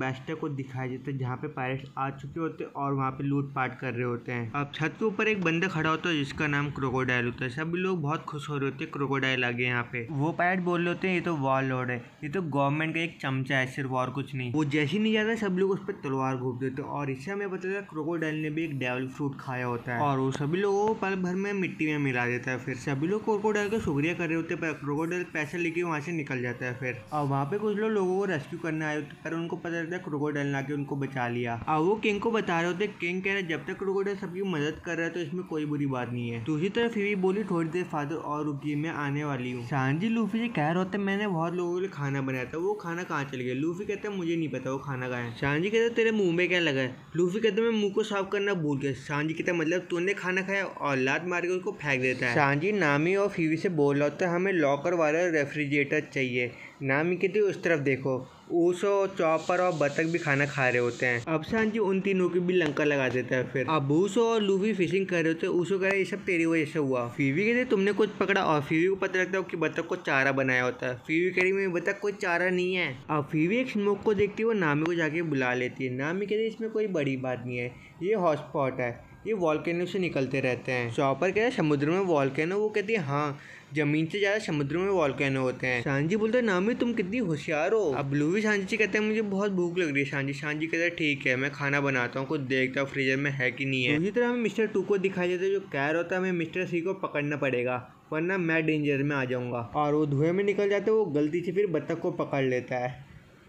एल्बास्टर को दिखाया जाता है जहाँ पे पायरेट्स आ चुके होते हैं और वहाँ पे लूटपाट कर रहे होते हैं। अब छत के ऊपर एक बंदा खड़ा होता है जिसका नाम क्रोकोडाइल होता है। सभी लोग बहुत खुश हो रहे होते हैं क्रोकोडाइल आ गए यहाँ पे। वो पायरेट बोल रहे होते हैं ये तो वॉर लॉर्ड है, ये तो गवर्नमेंट का एक चमचा है, सिर्फ और कुछ नहीं। वो जैसे ही नहीं जाता सब लोग उस पर तलवार घोप देते हैं और इससे हमें पता चला क्रोकोडाइल ने भी एक डेविल फ्रूट खाया होता है और वो सभी लोगों को पल भर में मिट्टी में मिला देता है। फिर सभी लोग क्रोकोडाइल का शुक्रिया कर रहे होते हैं पर क्रोकोडाइल पैसे लेके वहाँ से निकल जाता है। फिर और वहाँ पे कुछ लोगों को रेस्क्यू करने आए होते पर उनको पता चलता है क्रोकोडाइल ने आके उनको बचा लिया। अब वो किंग को बता रहे होते, किंग कह रहे जब तक क्रोकोडाइल सबकी मदद कर रहा है तो इसमें कोई बुरी बात नहीं है। दूसरी तरफ फिवी बोली थोड़ी देर फादर और रुकिए मैं आने वाली हूँ। सांजी लूफी से कह रहे होते मैंने बहुत लोगों के लिए खाना बनाया था, वो खाना कहाँ चल गया? लूफी कहता है मुझे नहीं पता वो खाना कहाँ है। सांजी कहता है तेरे मुंह में क्या लगा है? लूफी कहता है मैं मुंह को साफ करना भूल गया। सांजी कहता है मतलब तूने खाना खाया और लात मार के उसको फेंक देता है। सांजी नामी और फीवी से बोल रहा होता है हमें लॉकर वाला रेफ्रिजरेटर चाहिए। नामी कहती उस तरफ देखो, ऊसो चॉपर और बतख भी खाना खा रहे होते हैं। अब सांजी उन तीनों की भी लंका लगा देता है। फिर अब ऊसो और लूफी फिशिंग कर रहे होते हैं। ऊसो कह रहा है ये सब तेरी वजह से हुआ। फीवी कहते तुमने कुछ पकड़ा और फीवी को पता लगता है कि बतख को चारा बनाया होता है। फीवी कह रही मेरी बतख कोई चारा नहीं है। अब फीवी एक स्मोक को देखती है, वो नामी को जाके बुला लेती है। नामी कहती है इसमें कोई बड़ी बात नहीं है, ये हॉटस्पॉट है, ये वॉल्केनो से निकलते रहते हैं। चॉपर कहता है समुद्र में वॉल्केनो? वो कहती है हाँ, जमीन से ज्यादा समुद्रों में वॉल्केनो होते हैं। सांजी बोलते हैं नामी तुम कितनी होशियार हो। अब लूफी सांजी से कहते हैं मुझे बहुत भूख लग रही है। सांजी कहता है ठीक है मैं खाना बनाता हूँ, कुछ देखता हूँ फ्रीजर में है कि नहीं है। दूसरी तरह हमें मिस्टर 2 को दिखाई देता है जो कह रहा होता है हमें मिस्टर 3 को पकड़ना पड़ेगा वरना मैं डेंजर में आ जाऊंगा। और वो धुएं में निकल जाता है, वो गलती से फिर बतख को पकड़ लेता है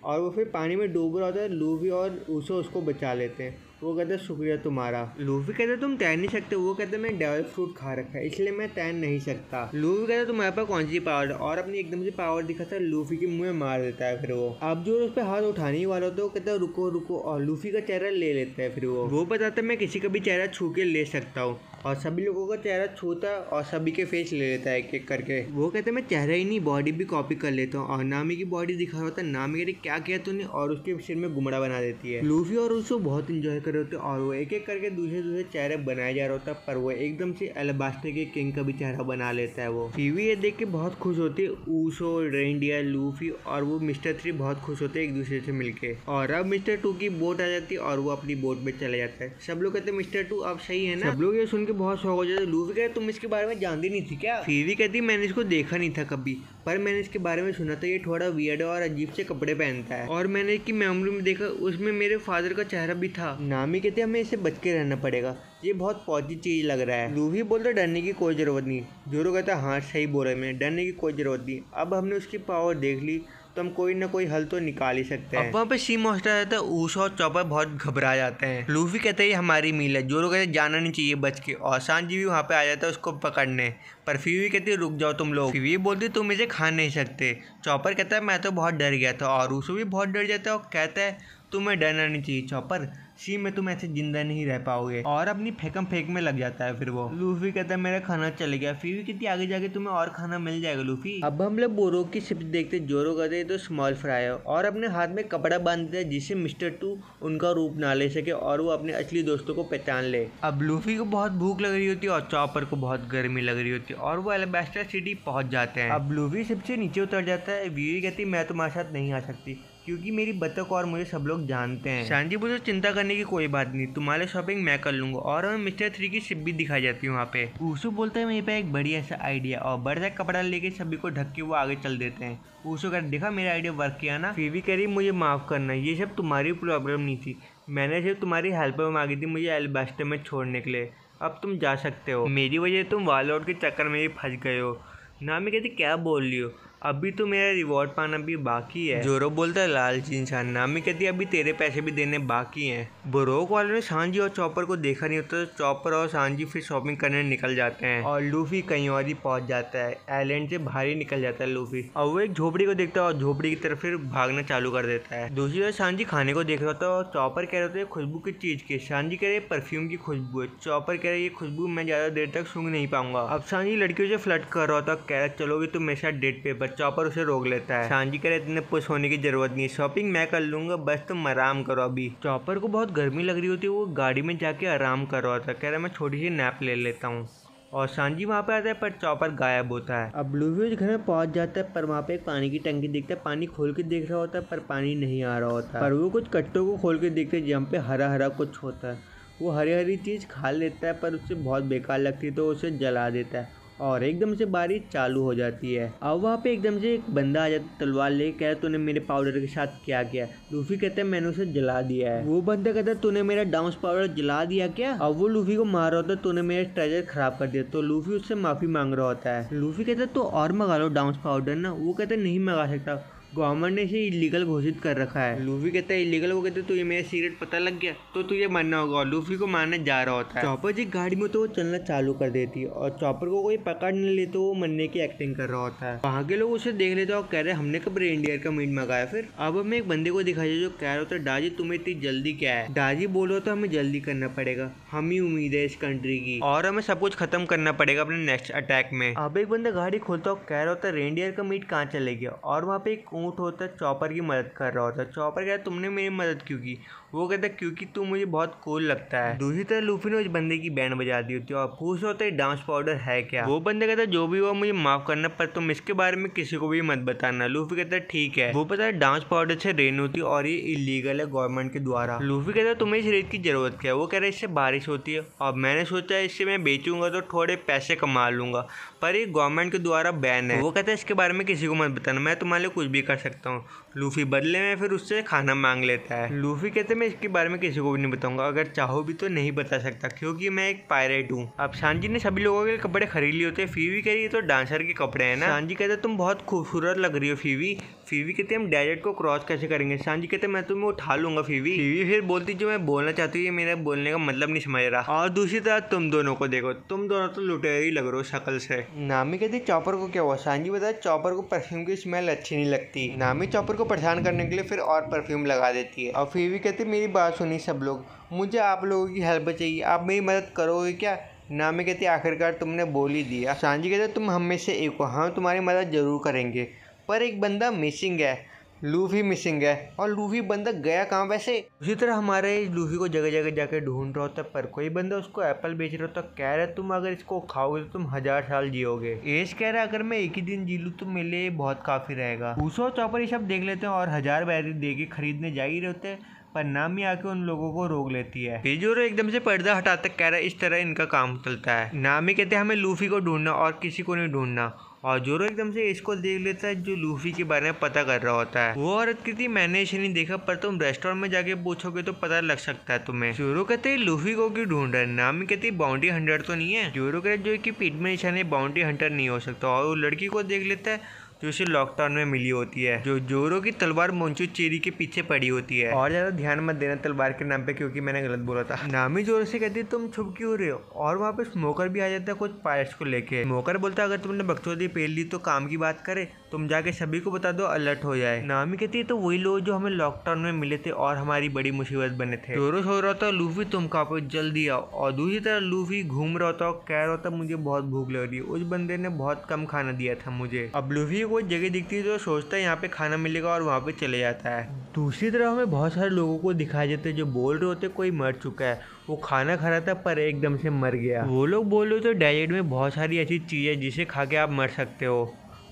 और वो फिर पानी में डूब रहा होता है। लूफी और ऊसो उसको बचा लेते हैं। वो कहते हैं शुक्रिया तुम्हारा। लूफी कहते तुम तैर नहीं सकते। वो कहते मैं डेविल फ्रूट खा रखा है इसलिए मैं तैर नहीं सकता। लूफी कहते तुम्हारे पास कौन सी पावर? और अपनी एकदम से पावर दिखाता है, लूफी के मुंह में मार देता है। फिर वो अब जो उस पर हाथ उठाने ही वाला होता है वो कहता है रुको रुको और लूफी का चेहरा ले लेता है। फिर वो बताता है मैं किसी का भी चेहरा छू के ले सकता हूँ और सभी लोगों का चेहरा छूता है और सभी के फेस ले लेता है एक एक करके। वो कहते हैं मैं चेहरा ही नहीं बॉडी भी कॉपी कर लेता हूँ और नामी की बॉडी दिखा रहा होता है। नामी कहती क्या किया तूने और उसके सिर में गुमड़ा बना देती है। लूफी और उसको बहुत इंजॉय कर रहे होते हैं और वो एक एक करके दूसरे चेहरे बनाए जा रहा होता है पर वो एकदम से एल्बास्टर के किंग का भी चेहरा बना लेता है। वो फीवी ये देख के बहुत खुश होती है। ऊसो, रेनडियर, लूफी और वो मिस्टर 3 बहुत खुश होते हैं एक दूसरे से मिलके। और अब मिस्टर 2 की बोट आ जाती है और वो अपनी बोट में चले जाता है। सब लोग कहते हैं मिस्टर 2 अब सही है ना? सब लोग ये सुन के बहुत शौक हो जाते हैं। लूफी कहते तुम इसके बारे में जानती नहीं थी क्या? फीवी कहती मैंने इसको देखा नहीं था कभी पर मैंने इसके बारे में सुना था ये थोड़ा वियर्ड और अजीब से कपड़े पहनता है और मैंने इसकी मेमोरी में देखा उसमें मेरे फादर का चेहरा भी था। नामी कहते हमें इसे बच के रहना पड़ेगा, ये बहुत पॉजिटिव चीज लग रहा है। लूफी बोलता डरने की कोई जरूरत नहीं। जोरो कहता हाँ सही बोल रहा है, मैं डरने की कोई जरूरत नहीं। अब हमने उसकी पावर देख ली तो हम कोई ना कोई हल तो निकाल ही सकते हैं। अब वहाँ पे सी मॉन्स्टर रहता है। ऊसो और चॉपर बहुत घबरा जाते हैं। लूफी कहते हैं ये हमारी मील है। जोरो कहते हैं जाना नहीं चाहिए बच के और सांजी भी वहाँ पे आ जाता है उसको पकड़ने पर फीवी कहती है रुक जाओ तुम लोग। फीवी बोलती तुम इसे खा नहीं सकते। चॉपर कहता है मैं तो बहुत डर गया था और ऊसो भी बहुत डर जाता है और कहता है तुम्हें डरना नहीं चाहिए चॉपर, सी में तुम ऐसे जिंदा नहीं रह पाओगे और अपनी फेंकम फेंक में लग जाता है। फिर वो लूफी कहता है मेरा खाना चले गया। फीवी कितनी आगे जाके तुम्हें और खाना मिल जाएगा लूफी। अब हम लोग बोरो की शिप देखते जोरो कहते हैं तो स्मॉल फ्राई है और अपने हाथ में कपड़ा बांधते हैं जिससे मिस्टर 2 उनका रूप ना ले सके और वो अपने असली दोस्तों को पहचान ले। अब लूफी को बहुत भूख लग रही होती है और चॉपर को बहुत गर्मी लग रही होती है और वो एल्बास्टर सिटी पहुंच जाते हैं। अब लूफी शिप से नीचे उतर जाता है। वीवी कहती मैं तुम्हारे साथ नहीं आ सकती क्योंकि मेरी बतख और मुझे सब लोग जानते हैं। सांजी बोले चिंता करने की कोई बात नहीं, तुम्हारे शॉपिंग मैं कर लूंगा। और हमें मिस्टर 3 की शिप भी दिखाई जाती है वहाँ पे। ऊसो बोलता है मेरे पे एक बढ़िया सा आइडिया और बड़ा सा कपड़ा लेके सभी को ढक के वो आगे चल देते हैं। ऊसो कर देखा मेरा आइडिया वर्क किया ना। फीवी कह रही मुझे माफ करना, ये सब तुम्हारी प्रॉब्लम नहीं थी, मैंने सिर्फ तुम्हारी हेल्प मांगी थी मुझे एल्बास्टर में छोड़ने के लिए। अब तुम जा सकते हो, मेरी वजह तुम वॉरलॉर्ड के चक्कर में ही फंस गए हो। नामी कहती क्या बोल रही हो, अभी तो मेरा रिवॉर्ड पाना भी बाकी है। जोरो बोलता है लालची इंसान। नामी कहती है अभी तेरे पैसे भी देने बाकी हैं। बोरोक वाले ने सांजी और चॉपर को देखा नहीं होता तो चॉपर और सांजी फिर शॉपिंग करने निकल जाते हैं और लूफी कहीं और ही पहुंच जाता है। आइलैंड से बाहर ही निकल जाता है लूफी और वो एक झोपड़ी को देखता है और झोपड़ी की तरफ फिर भागना चालू कर देता है। दूसरी तरफ सांजी खाने को देख रहा था और चॉपर कह रहे थे खुशबू किस चीज की? सांजी कह रहे परफ्यूम की खुशबू है। चॉपर कह रहे ये खुशबू मैं ज्यादा देर तक सूंघ नहीं पाऊंगा। अब सांजी लड़कियों से फ्लर्ट कर रहा था, कह रहा चलोगे तुम मेरे साथ डेट पे, पर चॉपर उसे रोक लेता है। सांजी कह रहे इतने पुश होने की जरूरत नहीं है, शॉपिंग मैं कर लूंगा, बस तुम आराम करो अभी। चॉपर को बहुत गर्मी लग रही होती है, वो गाड़ी में जाके आराम कर रहा था, कह रहा मैं छोटी सी नैप ले लेता हूँ। और सांजी वहाँ पे आता है पर चॉपर गायब होता है। अब लूफी उस घर में पहुंच जाता है पर वहाँ पे एक पानी की टंकी दिखता है। पानी खोल के देख रहा होता है पर पानी नहीं आ रहा होता है। पर वो कुछ कट्टों को खोल के देखते हैं जहाँ पे हरा हरा कुछ होता है। वो हरी हरी चीज़ खा लेता है पर उससे बहुत बेकार लगती है तो उसे जला देता है और एकदम से बारिश चालू हो जाती है। अब वहाँ पे एकदम से एक बंदा आ जाता है तलवार ले, कह तूने मेरे पाउडर के साथ क्या किया। लूफी कहते हैं मैंने उसे जला दिया है। वो बंदा कहता है तूने मेरा डाउस पाउडर जला दिया क्या। अब वो लूफी को मार रहा होता है तूने मेरा ट्रेजर खराब कर दिया। तो लूफी उससे माफी मांग रहा होता है। लूफी कहता है तो और मंगा लो डाउस पाउडर ना। वो कहते नहीं मंगा सकता, गवर्नमेंट ने इसे इलीगल घोषित कर रखा है। लूफी कहता है इलीगल। वो कहते हैं तुझे मेरा सीक्रेट पता लग गया तो तुझे मानना होगा। और लूफी को मारने जा रहा होता है। चॉपर जी गाड़ी में तो वो चलना चालू कर देती है और चॉपर को कोई पकड़ नहीं ले तो वो मरने की एक्टिंग कर रहा होता है। वहाँ के लोग उसे देख लेते हैं और कह रहे हैं हमने कब रेनडियर का मीट मंगाया। फिर अब हमें एक बंदे को दिखाई जो कह रहा होता है डाजी तुम्हें इतनी जल्दी क्या है। डाजी बोल रहा था हमें जल्दी करना पड़ेगा, हम ही उम्मीद है इस कंट्री की और हमें सब कुछ खत्म करना पड़ेगा अपने नेक्स्ट अटैक में। अब एक बंदा गाड़ी खोलता और कह रहा होता है रेनडियर का मीट कहाँ चले गया। और वहाँ पे एक ऊँट होता है चॉपर की मदद कर रहा होता है। चॉपर कहता है तुमने मेरी मदद क्यों की। वो कहता है क्योंकि तू मुझे बहुत कूल लगता है। दूसरी तरफ लूफी ने उस बंदे की बैंड बजा दी होती है और पूछ होता है डांस पाउडर है क्या। वो बंदा कहता है जो भी हुआ मुझे माफ करना पर तुम इसके बारे में किसी को भी मत बताना। लूफी कहता है ठीक है। वो पता है डांस पाउडर से रेन होती है और ये इलीगल है गवर्नमेंट के द्वारा। लूफी कहता है तुम्हें इस रेत की जरूरत क्या है। वो कह रहा है इससे बारिश होती है और मैंने सोचा इससे मैं बेचूंगा तो थोड़े पैसे कमा लूंगा पर ये गवर्नमेंट के द्वारा बैन है। वो कहता है इसके बारे में किसी को मत बताना, मैं तुम्हारे लिए कुछ भी कर सकता हूँ। लूफी बदले में फिर उससे खाना मांग लेता है। लूफी कहते मैं इसके बारे में किसी को भी नहीं बताऊंगा, अगर चाहो भी तो नहीं बता सकता क्योंकि मैं एक पायरेट हूँ। अब सांजी ने सभी लोगों के कपड़े खरीद लिए होते हैं। फीवी कह रही है तो डांसर के कपड़े हैं ना। सांजी कहते तुम बहुत खूबसूरत लग रही हो फीवी। फीवी कहते हम डेजर्ट को क्रॉस कैसे करेंगे। सांजी कहते मैं तुम्हें उठा लूंगा फीवी। फीवी फिर बोलती जो मैं बोलना चाहती हूँ ये मेरा बोलने का मतलब नहीं समझ रहा। और दूसरी तरफ तुम दोनों को देखो, तुम दोनों तो लुटेरे ही लग रहे हो शक्ल से। नामी कहती चॉपर को क्या हुआ। सांजी बताया चॉपर को परफ्यूम की स्मेल अच्छी नहीं लगती। नामी चॉपर को परेशान करने के लिए फिर और परफ्यूम लगा देती है। और फीवी कहती मेरी बात सुनी सब लोग, मुझे आप लोगों की हेल्प चाहिए, आप मेरी मदद करोगे क्या। नामी कहती आखिरकार तुमने बोल ही दिया। सांजी कहते तुम हम में से एक हो, हम तुम्हारी मदद जरूर करेंगे पर एक बंदा मिसिंग है। लूफी मिसिंग है और लूफी बंदा गया कहाँ वैसे। उसी तरह हमारे लूफी को जगह जगह जाके ढूंढ रहा होता है पर कोई बंदा उसको एप्पल बेच रहा होता है। कह रहा है तुम अगर इसको खाओगे तो तुम 1000 साल जियोगे। एज कह रहा है अगर मैं एक ही दिन जी लूँ तो मेरे लिए बहुत काफी रहेगा। पूछो चॉपर ये सब देख लेते हैं और 1000 बैरी दे के खरीदने जा ही रहे होते हैं पर नामी आके उन लोगों को रोक लेती है। पेजोरो एकदम से पर्दा हटाता कह रहा है इस तरह इनका काम चलता है। नामी कहते हैं हमें लूफी को ढूंढना और किसी को नहीं ढूंढना। और जोरो एकदम से इसको देख लेता है जो लूफी के बारे में पता कर रहा होता है। वो औरत कहती मैंने इसे नहीं देखा पर तुम रेस्टोरेंट में जाके पूछोगे तो पता लग सकता है तुम्हें। जोरो कहते हैं लूफी को क्यों ढूंढ रहा है। नामी कहती है बाउंड्री हंटर तो नहीं है। जोरो कहते जो कि पीठ में निशान है बाउंड्री हंटर नहीं हो सकता। और वो लड़की को देख लेता है जो उसे लॉकडाउन में मिली होती है, जो जोरो की तलवार मोंचू चेरी के पीछे पड़ी होती है। और ज्यादा ध्यान मत देना तलवार के नाम पे क्योंकि मैंने गलत बोला था। नामी जोरो से कहती है तुम छुप क्यों रहे हो। और वहाँ पे स्मोकर भी आ जाता है कुछ पायरेट्स को लेके। स्मोकर बोलता है अगर तुमने बकचोदी पेल ली तो काम की बात करे, तुम जाके सभी को बता दो अलर्ट हो जाए। नामी कहती है तो वही लोग जो हमें लॉकडाउन में मिले थे और हमारी बड़ी मुसीबत बने थे। जोरो सो रहा था लूफी तुम कहाँ पे जल्दी आओ। और दूसरी तरफ लूफी घूम रहा था और कह रहा था मुझे बहुत भूख लग रही है, उस बंदे ने बहुत कम खाना दिया था मुझे। अब लूफी को जगह दिखती है जो सोचता है यहाँ पे खाना मिलेगा और वहाँ पे चले जाता है। दूसरी तरफ हमें बहुत सारे लोगों को दिखाई देते हैं जो बोल रहे होते कोई मर चुका है, वो खाना खा रहा था पर एकदम से मर गया। वो लोग बोल रहे होते डेजर्ट में बहुत सारी ऐसी चीज़ है जिसे खा के आप मर सकते हो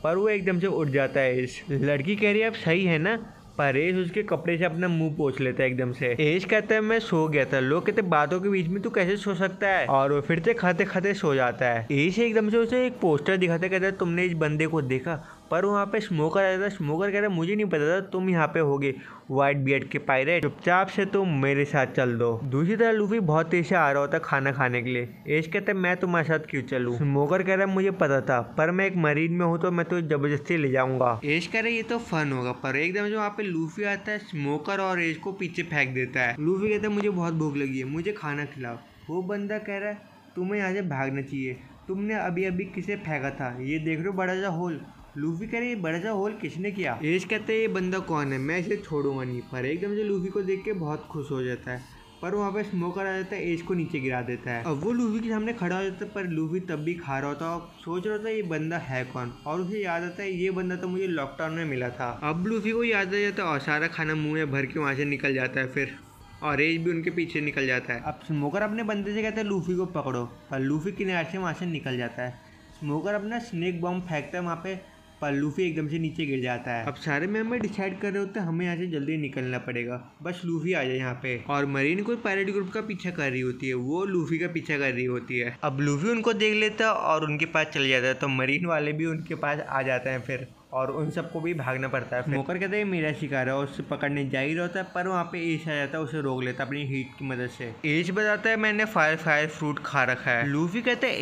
पर वो एकदम से उठ जाता है। इस लड़की कह रही है आप सही है ना। परेश उसके कपड़े से अपना मुंह पोंछ लेता है एकदम से। एश कहता है मैं सो गया था। लोग कहते बातों के बीच में तू कैसे सो सकता है। और वो फिर से खाते खाते सो जाता है। एश एकदम से उसे एक पोस्टर दिखाता है कहता है तुमने इस बंदे को देखा। पर वहाँ पे स्मोकर आ जाता है। स्मोकर कह रहा है मुझे नहीं पता था तुम यहाँ पे होगे व्हाइट बियर्ड के पायरेट, चुपचाप से तुम मेरे साथ चल दो। दूसरी तरह लूफी बहुत तेज से आ रहा होता है खाना खाने के लिए। एश कहता है मैं तुम्हारे साथ क्यों चलूँ। स्मोकर कह रहा है मुझे पता था पर मैं एक मरीज में हूँ तो मैं तो जबरदस्ती ले जाऊंगा। एश कह रहा है ये तो फन होगा पर एकदम से वहाँ पे लूफी आता है, स्मोकर और एश को पीछे फेंक देता है। लूफी कहता है मुझे बहुत भूख लगी है, मुझे खाना खिलाओ। वो बंदा कह रहा है तुम्हें यहाँ से भागना चाहिए, तुमने अभी अभी किसे फेंका था, ये देख रहे हो बड़ा सा होल। लूफी कह रही है बड़ा सा होल किसने किया। एश कहते हैं ये बंदा कौन है, मैं इसे छोड़ूंगा नहीं। पर एकदम से लूफी को देख के बहुत खुश हो जाता है पर वहाँ पे स्मोकर आ जाता है, एश को नीचे गिरा देता है। अब वो लूफी के सामने खड़ा हो जाता है पर लूफी तब भी खा रहा होता और सोच रहा था ये बंदा है कौन। और उसे याद आता है ये बंदा तो मुझे लॉकडाउन में मिला था। अब लूफी को याद आ जाता है और सारा खाना मुंह में भर के वहाँ से निकल जाता है। फिर और एज भी उनके पीछे निकल जाता है। अब स्मोकर अपने बंदे से कहते हैं लूफी को पकड़ो, पर लूफी किनारे से वहाँ से निकल जाता है। स्मोकर अपना स्नेक बॉम्ब फेंकता है वहाँ पे, पर लूफी एकदम से नीचे गिर जाता है। अब सारे मेंबर डिसाइड कर रहे होते हैं हमें यहाँ से जल्दी निकलना पड़ेगा, बस लूफी आ जाए यहाँ पे। और मरीन कोई पायरेट ग्रुप का पीछा कर रही होती है, वो लूफी का पीछा कर रही होती है। अब लूफी उनको देख लेता है और उनके पास चले जाता है, तो मरीन वाले भी उनके पास आ जाते हैं फिर, और उन सबको भी भागना पड़ता है। स्मोकर कहते हैं मेरा शिकार है और उससे पकड़ने जा ही रहता है, पर वहाँ पे एज आ जाता है, उसे रोक लेता है अपनी हीट की मदद से। एज बताता है मैंने फायर फ्रूट खा रखा है। लूफी कहते हैं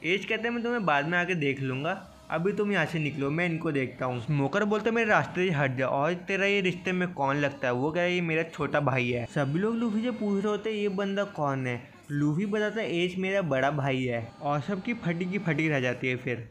एज कहते हैं मैं तुम्हें बाद में आके देख लूंगा, अभी तुम यहाँ से निकलो, मैं इनको देखता हूँ। स्मोकर बोलता है मेरे रास्ते से हट जा, और तेरा ये रिश्ते में कौन लगता है? वो कह रहा है ये मेरा छोटा भाई है। सभी लोग लूफी से पूछ रहे होते हैं ये बंदा कौन है। लूफी बताता है एज मेरा बड़ा भाई है, और सबकी फटी की फटी रह जाती है फिर।